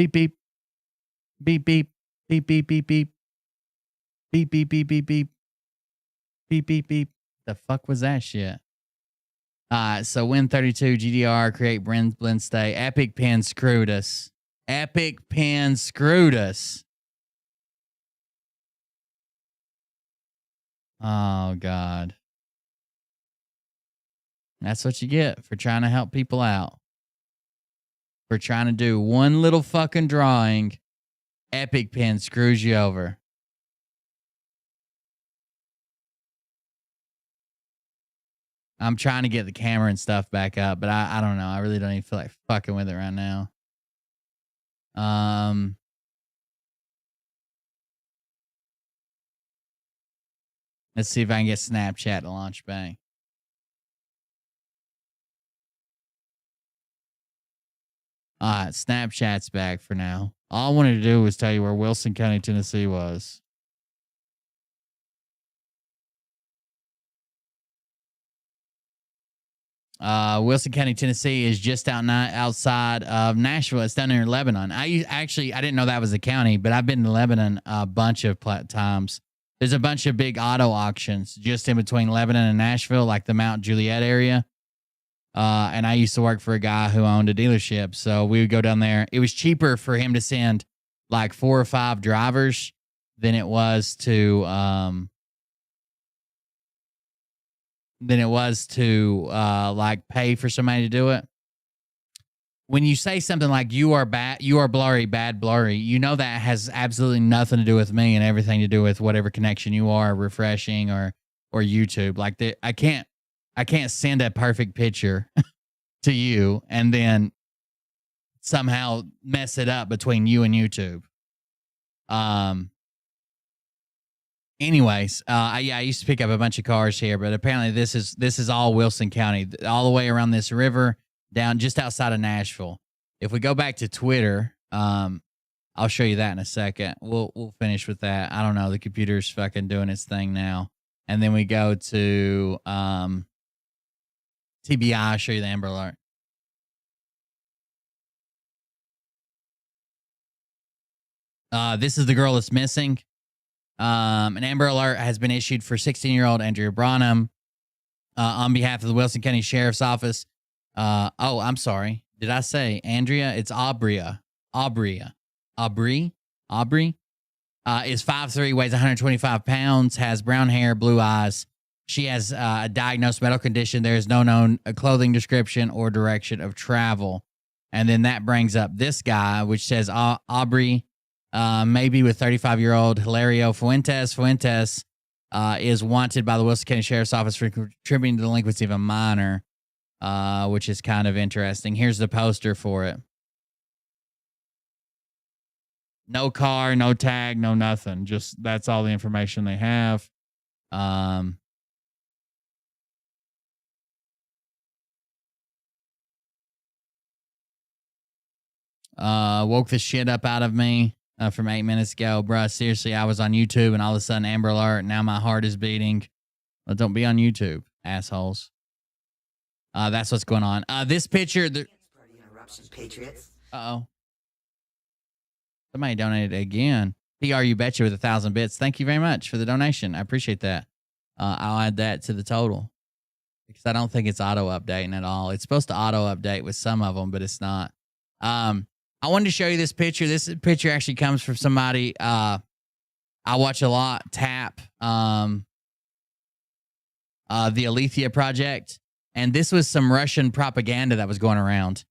Beep beep. Beep beep. Beep beep beep beep. Beep beep beep beep beep. Beep beep beep. The fuck was that shit? So Win32 GDR create blend stay. Epic Pen screwed us. Epic Pen screwed us. Oh God. That's what you get for trying to help people out. For trying to do one little fucking drawing. Epic Pen screws you over. I'm trying to get the camera and stuff back up, but I don't know. I really don't even feel like fucking with it right now. Let's see if I can get Snapchat to launch bang. Snapchat's back for now. All I wanted to do was tell you where Wilson County, Tennessee was. Wilson County, Tennessee is just outside of Nashville. It's down near Lebanon. I didn't know that was a county, but I've been to Lebanon a bunch of times. There's a bunch of big auto auctions just in between Lebanon and Nashville, like the Mount Juliet area. And I used to work for a guy who owned a dealership. So we would go down there. It was cheaper for him to send like 4 or 5 drivers than it was to like pay for somebody to do it. When you say something like you are blurry, bad blurry, you know that has absolutely nothing to do with me and everything to do with whatever connection you are, refreshing or YouTube. Like I can't send a perfect picture to you and then somehow mess it up between you and YouTube. Anyways, I used to pick up a bunch of cars here, but apparently this is all Wilson County, all the way around this river down just outside of Nashville. If we go back to Twitter, I'll show you that in a second. We'll finish with that. I don't know. The computer's fucking doing its thing now. And then we go to TBI. I'll show you the Amber Alert. This is the girl that's missing. An Amber Alert has been issued for 16-year-old Andrea Branham on behalf of the Wilson County Sheriff's Office. I'm sorry. Did I say Andrea? It's Aubrey. Aubrey is 5'3", weighs 125 pounds, has brown hair, blue eyes. She has a diagnosed medical condition. There is no known clothing description or direction of travel. And then that brings up this guy, which says Aubrey, maybe with 35-year-old Hilario Fuentes. Fuentes is wanted by the Wilson County Sheriff's Office for contributing to the delinquency of a minor, which is kind of interesting. Here's the poster for it. No car, no tag, no nothing. Just that's all the information they have. Woke the shit up out of me from 8 minutes ago. Bruh, seriously, I was on YouTube and all of a sudden Amber Alert. Now my heart is beating. Well, don't be on YouTube, assholes. That's what's going on. This picture. Patriots. Uh-oh. Somebody donated again. PR You Betcha with 1,000 bits. Thank you very much for the donation. I appreciate that. I'll add that to the total because I don't think it's auto updating at all. It's supposed to auto update with some of them, but it's not. I wanted to show you this picture. This picture actually comes from somebody I watch a lot, Tap, the Alethea Project. And this was some Russian propaganda that was going around.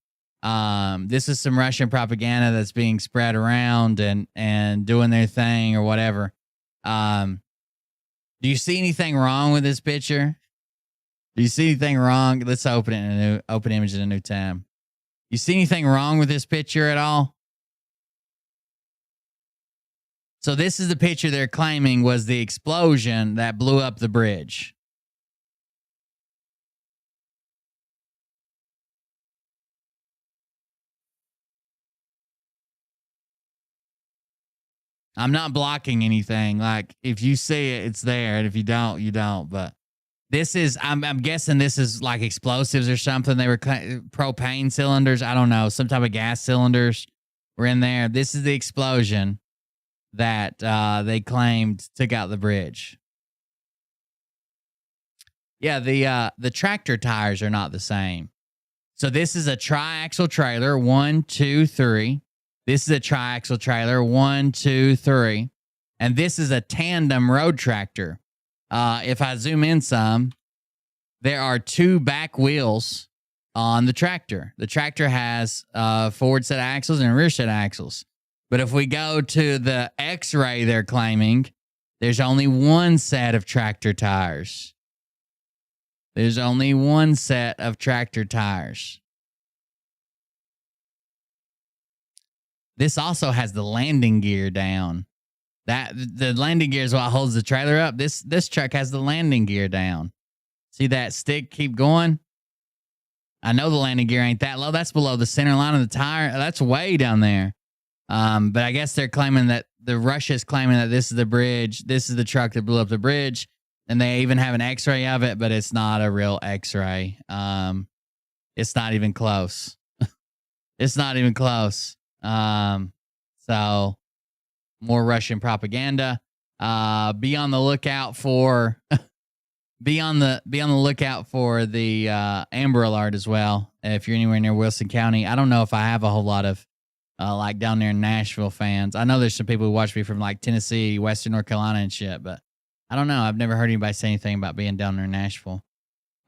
This is some Russian propaganda that's being spread around and doing their thing or whatever. Do you see anything wrong with this picture? Do you see anything wrong? Let's open it in a new open image in a new tab. You see anything wrong with this picture at all? So this is the picture they're claiming was the explosion that blew up the bridge. I'm not blocking anything. Like, if you see it, it's there. And if you don't, you don't. But this is, I'm guessing this is like explosives or something. They were propane cylinders. I don't know. Some type of gas cylinders We're in there. This is the explosion that they claimed took out the bridge. Yeah, the tractor tires are not the same. So this is a triaxle trailer, 1, 2, 3. This is a triaxle trailer, 1, 2, 3. And this is a tandem road tractor. If I zoom in some, there are 2 back wheels on the tractor. The tractor has a forward set of axles and a rear set of axles. But if we go to the X-ray they're claiming, there's only 1 set of tractor tires. There's only 1 set of tractor tires. This also has the landing gear down. The landing gear is what holds the trailer up. This truck has the landing gear down. See that stick keep going? I know the landing gear ain't that low. That's below the center line of the tire. That's way down there. But I guess they're claiming that Russia's claiming that this is the bridge. This is the truck that blew up the bridge. And they even have an X-ray of it, but it's not a real X-ray. It's not even close. It's not even close. So more Russian propaganda. Be on the lookout for be on the lookout for the Amber Alert as well. If you're anywhere near Wilson County, I don't know if I have a whole lot of like down there in Nashville fans. I know there's some people who watch me from like Tennessee, Western North Carolina and shit, but I don't know. I've never heard anybody say anything about being down there in Nashville.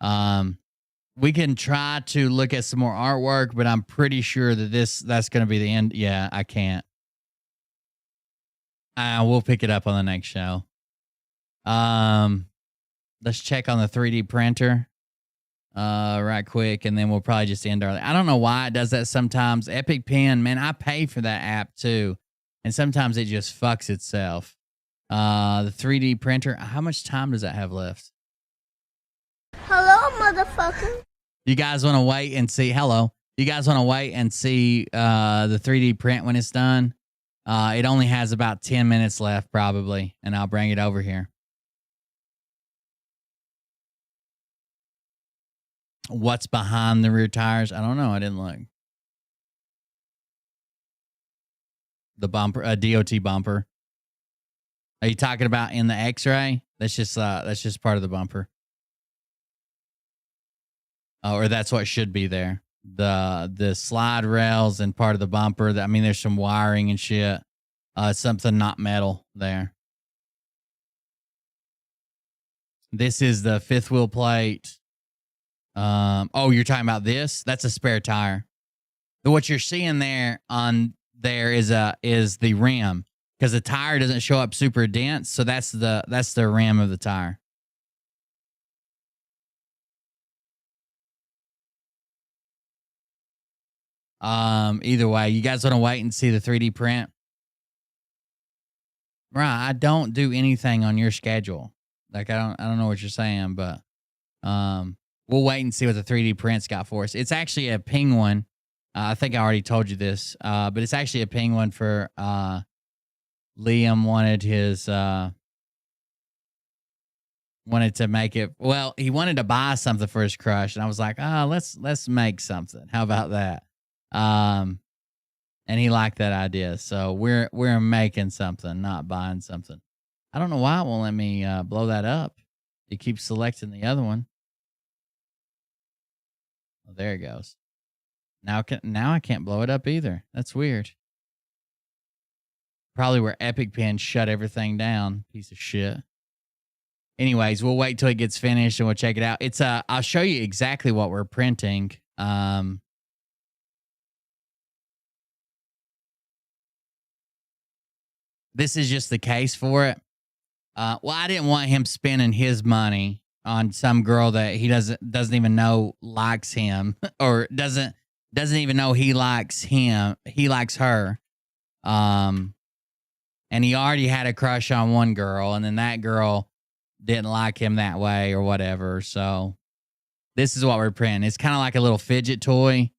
We can try to look at some more artwork, but I'm pretty sure that that's going to be the end. Yeah, I can't. We'll pick it up on the next show. Let's check on the 3D printer right quick, and then we'll probably just end early. I don't know why it does that sometimes. Epic Pen, man, I pay for that app too, and sometimes it just fucks itself. The 3D printer, how much time does that have left? Hello, motherfucker. You guys want to wait and see? Hello. You guys want to wait and see the 3D print when it's done? It only has about 10 minutes left probably, and I'll bring it over here. What's behind the rear tires? I don't know. I didn't look. The bumper, a DOT bumper. Are you talking about in the X-ray? That's just part of the bumper. Or that's what should be there. The slide rails and part of the bumper. I mean, there's some wiring and shit. Something not metal there. This is the 5th wheel plate. Oh, you're talking about this? That's a spare tire. What you're seeing there on there is the rim, because the tire doesn't show up super dense, so that's the rim of the tire. Either way, you guys want to wait and see the 3D print? Right, I don't do anything on your schedule. Like I don't know what you're saying, but we'll wait and see what the 3D print's got for us. It's actually a penguin. I think I already told you this, but it's actually a penguin for Liam wanted to make it. Well, he wanted to buy something for his crush, and I was like, let's make something. How about that? And he liked that idea, so we're making something, not buying something. I don't know why it won't let me blow that up. It keeps selecting the other one. Oh, there it goes. Now I can't blow it up either. That's weird. Probably where Epic Pen shut everything down. Piece of shit. Anyways, we'll wait till it gets finished and we'll check it out. It's I'll show you exactly what we're printing. This is just the case for it. Well, I didn't want him spending his money on some girl that he doesn't even know likes him, or doesn't even know he likes him. He likes her. And he already had a crush on one girl, and then that girl didn't like him that way or whatever. So this is what we're printing. It's kind of like a little fidget toy.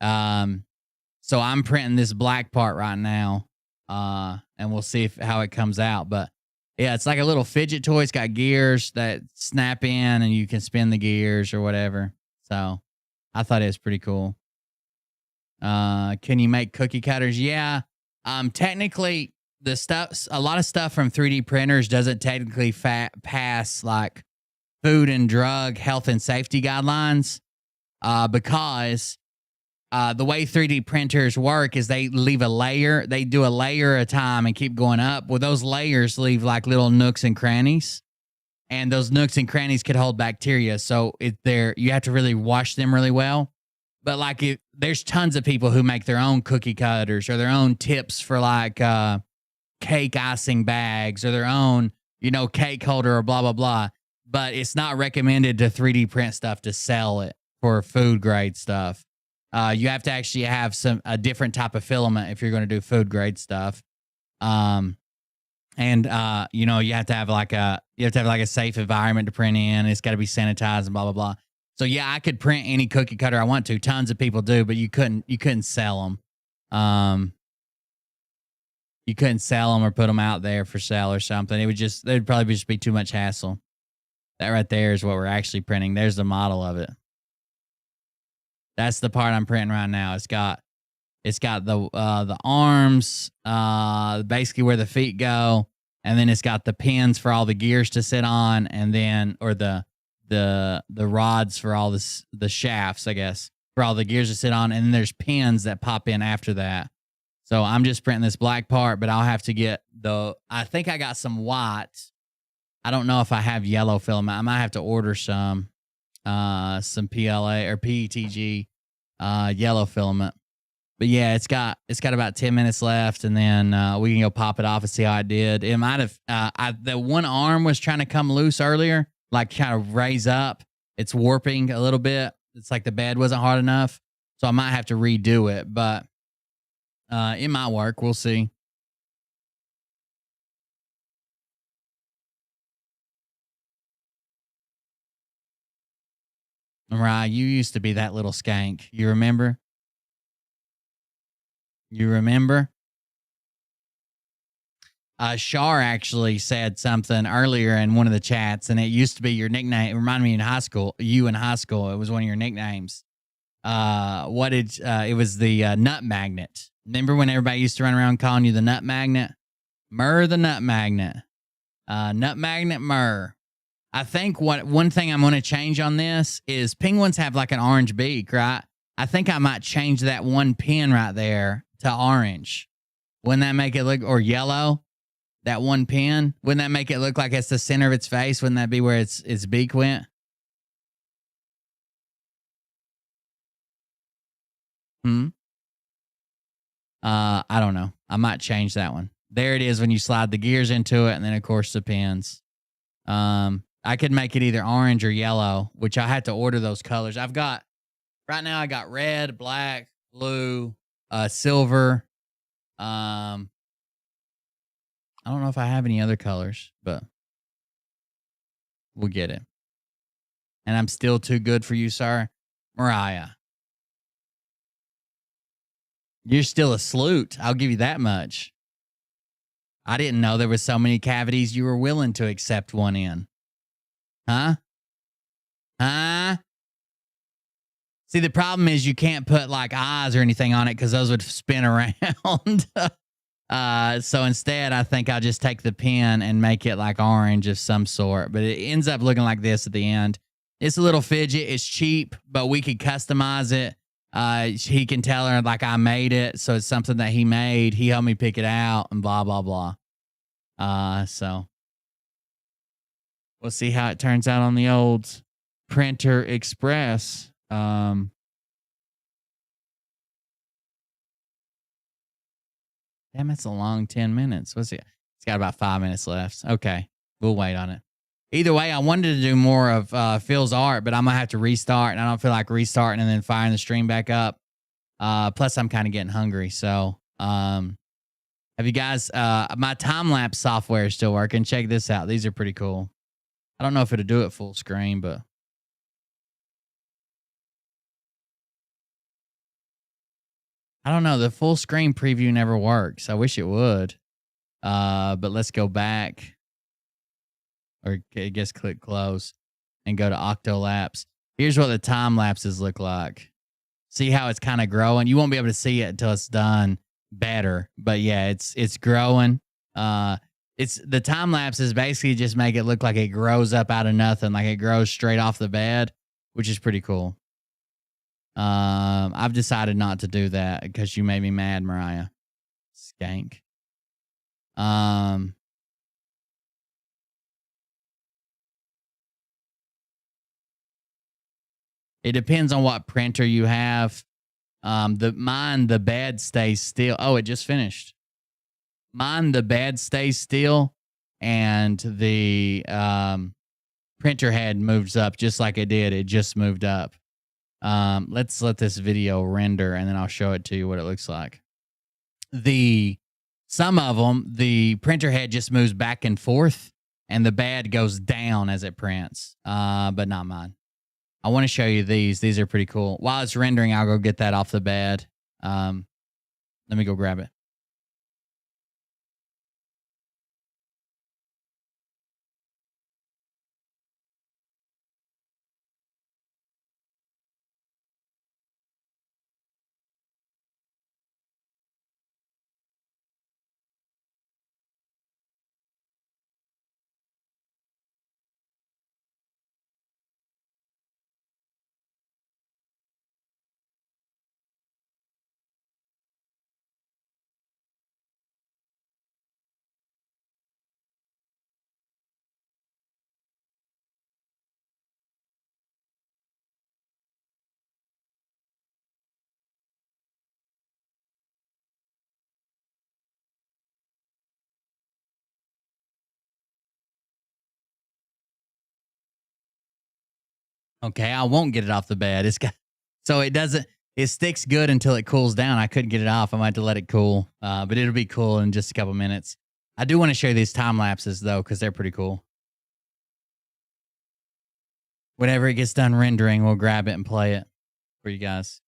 So I'm printing this black part right now. And we'll see how it comes out. But yeah, it's like a little fidget toy. It's got gears that snap in and you can spin the gears or whatever. So I thought it was pretty cool. Can you make cookie cutters? Yeah. Technically, a lot of stuff from 3D printers doesn't technically pass like food and drug health and safety guidelines, because the way 3D printers work is they leave a layer. They do a layer at a time and keep going up. Well, those layers leave like little nooks and crannies, and those nooks and crannies could hold bacteria. So you have to really wash them really well. But like, there's tons of people who make their own cookie cutters or their own tips for like cake icing bags or their own, cake holder or blah, blah, blah. But it's not recommended to 3D print stuff to sell it for food grade stuff. You have to actually have a different type of filament if you're going to do food grade stuff. You have to have like a safe environment to print in. It's got to be sanitized and blah, blah, blah. So yeah, I could print any cookie cutter I want to. Tons of people do, but you couldn't sell them. You couldn't sell them or put them out there for sale or something. There'd probably just be too much hassle. That right there is what we're actually printing. There's the model of it. That's the part I'm printing right now. It's got the arms, basically where the feet go, and then it's got the pins for all the gears to sit on, and then the rods for all the shafts, I guess, for all the gears to sit on, and then there's pins that pop in after that. So I'm just printing this black part, but I'll have to get I think I got some white. I don't know if I have yellow filament. I might have to order some PLA or PETG yellow filament. But yeah, it's got about 10 minutes left, and then we can go pop it off and see how it did. It might have the one arm was trying to come loose earlier, like kind of raise up. It's warping a little bit. It's like the bed wasn't hard enough, so I might have to redo it, but it might work. We'll see. Right, you used to be that little skank. You remember? You remember? Shar actually said something earlier in one of the chats, and it used to be your nickname. It reminded me in high school. You in high school, it was one of your nicknames. It was the nut magnet. Remember when everybody used to run around calling you the nut magnet? Murr the nut magnet. Nut magnet Murr. I think one thing I'm going to change on this is penguins have like an orange beak, right? I think I might change that one pin right there to orange. Wouldn't that make it look, or yellow? That one pin, wouldn't that make it look like it's the center of its face? Wouldn't that be where its beak went? I don't know. I might change that one. There it is when you slide the gears into it, and then of course the pins. I could make it either orange or yellow, which I had to order those colors. I got red, black, blue, silver. I don't know if I have any other colors, but we'll get it. And I'm still too good for you, sir. Mariah, you're still a sleut. I'll give you that much. I didn't know there were so many cavities you were willing to accept one in. Huh? See, the problem is you can't put like eyes or anything on it because those would spin around. So instead, I think I'll just take the pen and make it like orange of some sort. But it ends up looking like this at the end. It's a little fidget. It's cheap, but we could customize it. He can tell her like I made it, so it's something that he made. He helped me pick it out and blah, blah, blah. So we'll see how it turns out on the old Printer Express. Damn, it's a long 10 minutes. What's it? It's got about 5 minutes left. Okay, we'll wait on it. Either way, I wanted to do more of Phil's art, but I'm going to have to restart, and I don't feel like restarting and then firing the stream back up. Plus, I'm kind of getting hungry. So, have you guys, my time-lapse software is still working. Check this out. These are pretty cool. I don't know if it'll do it full screen, but I don't know. The full screen preview never works. I wish it would. But let's go back. Or I guess click close and go to Octolapse. Here's what the time lapses look like. See how it's kind of growing? You won't be able to see it until it's done better. But yeah, it's growing. It's the time lapses basically just make it look like it grows up out of nothing, like it grows straight off the bed, which is pretty cool. I've decided not to do that because you made me mad, Mariah. Skank. It depends on what printer you have. The bed stays still. Oh, it just finished. Mine, the bed stays still, and the printer head moves up just like it did. It just moved up. Let's let this video render, and then I'll show it to you what it looks like. Some of them, the printer head just moves back and forth, and the bed goes down as it prints. But not mine. I want to show you these. These are pretty cool. While it's rendering, I'll go get that off the bed. Let me go grab it. Okay, I won't get it off the bed. So it sticks good until it cools down. I couldn't get it off. I might have to let it cool. But it'll be cool in just a couple minutes. I do want to show you these time lapses though, because they're pretty cool. Whenever it gets done rendering, we'll grab it and play it for you guys.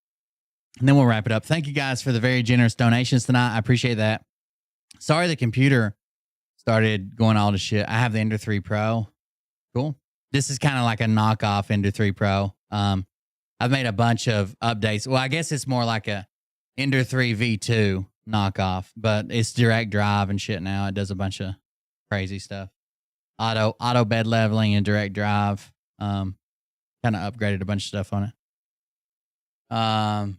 And then we'll wrap it up. Thank you guys for the very generous donations tonight. I appreciate that. Sorry the computer started going all to shit. I have the Ender 3 Pro. Cool. This is kind of like a knockoff Ender 3 Pro. I've made a bunch of updates. Well, I guess it's more like a Ender 3 V2 knockoff, but it's direct drive and shit now. It does a bunch of crazy stuff. Auto bed leveling and direct drive. Kind of upgraded a bunch of stuff on it.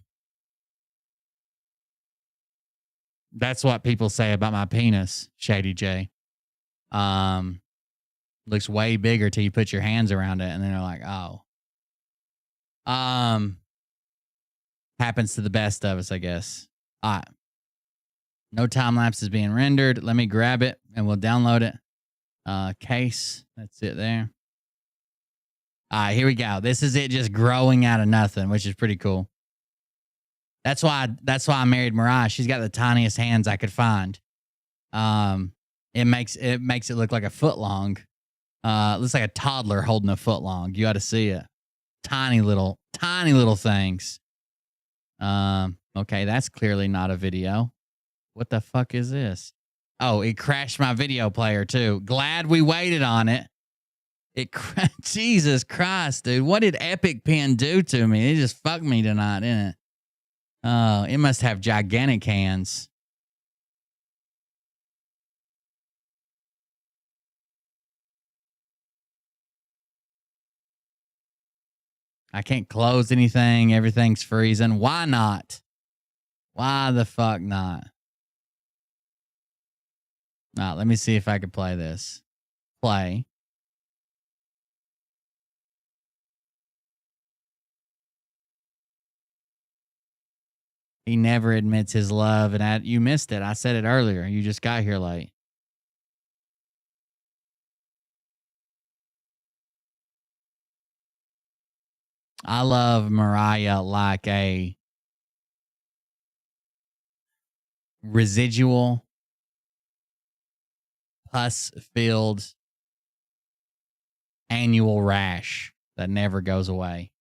That's what people say about my penis, Shady J. Looks way bigger till you put your hands around it, and then they're like, oh. Happens to the best of us, I guess. All right. No time lapse is being rendered. Let me grab it and we'll download it. Case. That's it there. All right, here we go. This is it just growing out of nothing, which is pretty cool. That's why I married Mariah. She's got the tiniest hands I could find. It makes it look like a foot long. Looks like a toddler holding a foot long. You got to see it. Tiny little things. Okay, that's clearly not a video. What the fuck is this? Oh, it crashed my video player too. Glad we waited on it. Jesus Christ, dude. What did Epic Pen do to me? It just fucked me tonight, didn't it? Oh, it must have gigantic hands. I can't close anything. Everything's freezing. Why not? Why the fuck not? All right, let me see if I can play this. Play. He never admits his love, and you missed it. I said it earlier. You just got here late. I love Mariah like a residual, pus-filled annual rash that never goes away.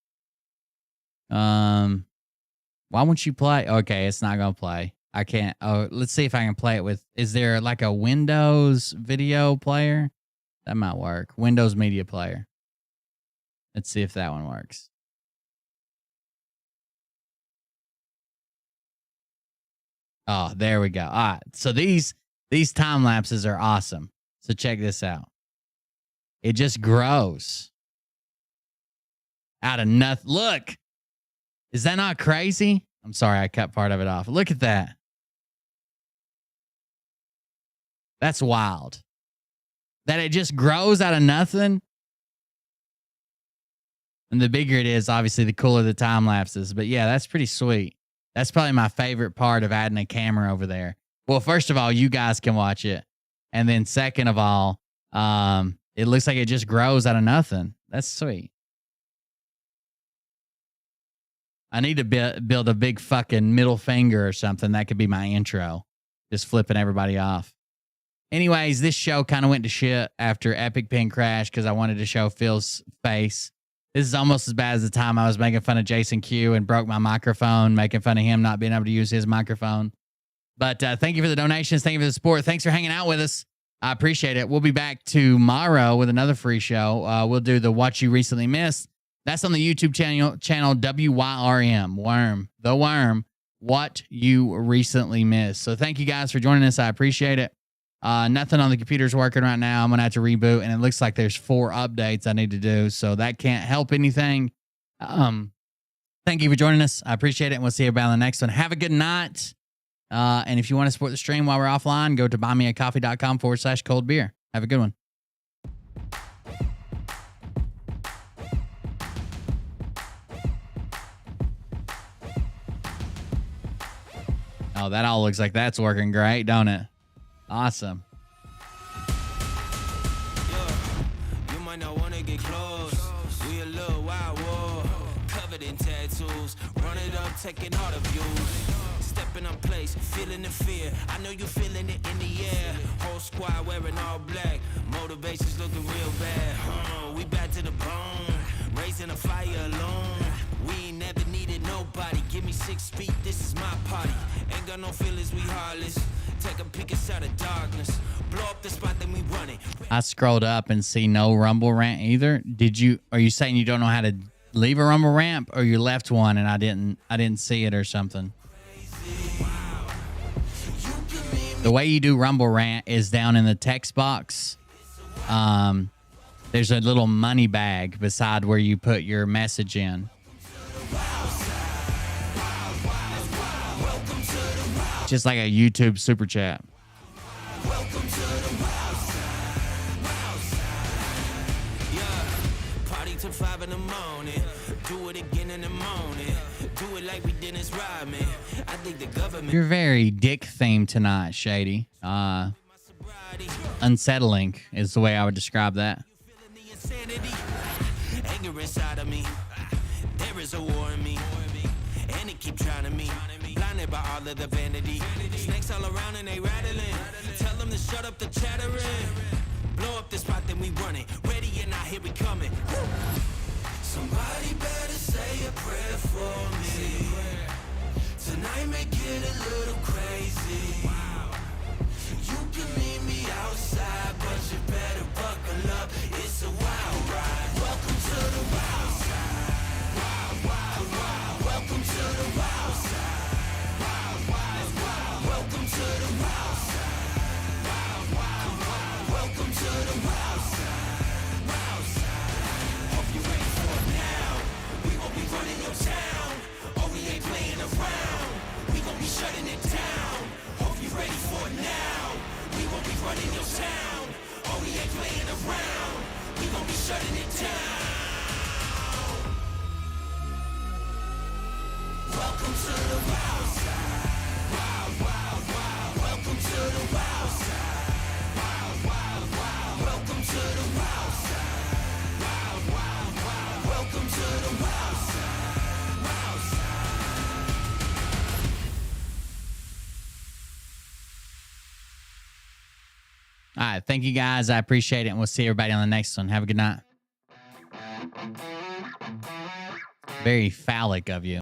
Why won't you play? Okay, it's not going to play. I can't. Oh, let's see if I can play it with. Is there like a Windows video player? That might work. Windows media player. Let's see if that one works. Oh, there we go. All right. So these time lapses are awesome. So check this out. It just grows out of nothing. Look, is that not crazy? I'm sorry, I cut part of it off. Look at that. That's wild. That it just grows out of nothing. And the bigger it is, obviously, the cooler the time lapses. But yeah, that's pretty sweet. That's probably my favorite part of adding a camera over there. Well, first of all, you guys can watch it. And then second of all, it looks like it just grows out of nothing. That's sweet. I need to build a big fucking middle finger or something. That could be my intro. Just flipping everybody off. Anyways, this show kind of went to shit after Epic Pen crashed because I wanted to show Phil's face. This is almost as bad as the time I was making fun of Jason Q and broke my microphone, making fun of him not being able to use his microphone. But thank you for the donations. Thank you for the support. Thanks for hanging out with us. I appreciate it. We'll be back tomorrow with another free show. We'll do the What You Recently Missed. That's on the YouTube channel WYRM, The Worm, What You Recently Missed. So thank you guys for joining us. I appreciate it. Nothing on the computer's working right now. I'm going to have to reboot, and it looks like there's 4 updates I need to do, so that can't help anything. Thank you for joining us. I appreciate it, and we'll see you about the next one. Have a good night. And if you want to support the stream while we're offline, go to buymeacoffee.com/cold beer. Have a good one. Oh, that all looks like that's working great, don't it? Awesome. You might not want to get close. We a little wild war, covered in tattoos. Run it up, taking all the views. Stepping on place, feeling the fear. I know you feeling it in the air. Whole squad wearing all black. Motivation's looking real bad. We back to the bone, raising a fire alone. We ain't never needed nobody. Give me 6 feet, this is my party. Ain't got no feelings, we heartless. Take a peek inside of darkness. Blow up the spot, then we run it. I scrolled up and see no Rumble rant either. Are you saying you don't know how to leave a Rumble ramp, or you left one and I didn't see it or something? The way you do Rumble rant is down in the text box. There's a little money bag beside where you put your message in. Just like a YouTube super chat. Welcome to the wild side. Yeah, party till 5 in the morning. Do it again in the morning. Do it like we did this rhyming. I think the government. You're very dick themed tonight, Shady. Unsettling is the way I would describe that. Anger inside of me. There is a war in me. And it keep trying to me. Blinded by all of the vanity. Snakes all around and they rattling. Tell them to shut up the chattering. Blow up the spot, then we run it. Ready or not, here we coming. Somebody better say a prayer for me. Tonight may get a little crazy. You can meet me outside, but you better buckle up. It's a wild ride. Welcome to the wild side. Wild, wild, wild. Welcome to the wild side. Wild, wild, wild. Welcome to the wild side. Wild, wild, wild. Welcome to the wild side. Wild side. Hope you're ready for it now. We won't be running your town. Oh, we ain't playing around. We gon' be shutting it down. Hope you're ready for it now. We won't be running your town. Oh, we ain't playing around. We gon' be shutting it down. Welcome to the wild side. Wild, wild, wild. Welcome to the wild side. Wild, wild, wild. Welcome to the wild side. Wild, wild, wild. Welcome to the wild side. Wild side. All right. Thank you guys. I appreciate it. And we'll see everybody on the next one. Have a good night. Very phallic of you.